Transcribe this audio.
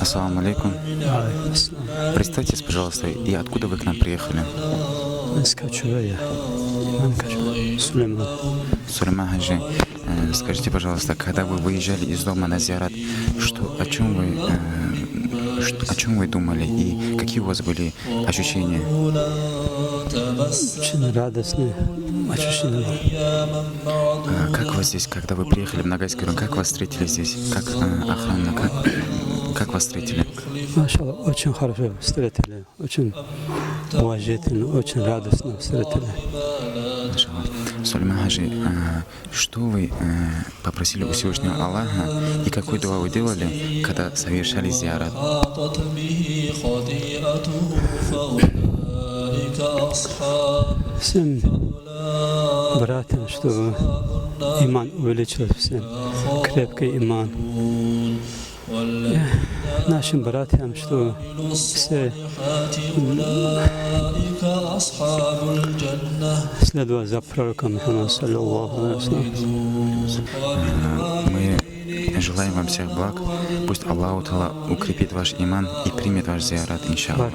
Ассаламу алейкум. Представьтесь, пожалуйста, и откуда вы к нам приехали? Из Качугая. Имам Качугай. Сулейман. Сулейман Хаджи, скажите, пожалуйста, когда вы выезжали из дома на зиярат, о чем вы думали и какие у вас были ощущения? Очень радостные ощущения. Как вас здесь, когда вы приехали в Ногайский район, как вас встретили здесь? Как охрана, как вас встретили? Машалла, очень хорошо встретили, очень уважительно, очень радостно встретили. Сулейман Хаджи, что вы попросили у Всевышнего Аллаха и какой дуа вы делали, когда совершали зиярат? Всем братьям, чтобы иман увеличился, всем крепкий иман. И нашим братьям, что все следовать за пророком Мухаммадом, саллаллаху алейхи ва саллям. Мы желаем вам всех благ. Пусть Аллах Таала укрепит ваш иман и примет ваш зиярат, иншаллах.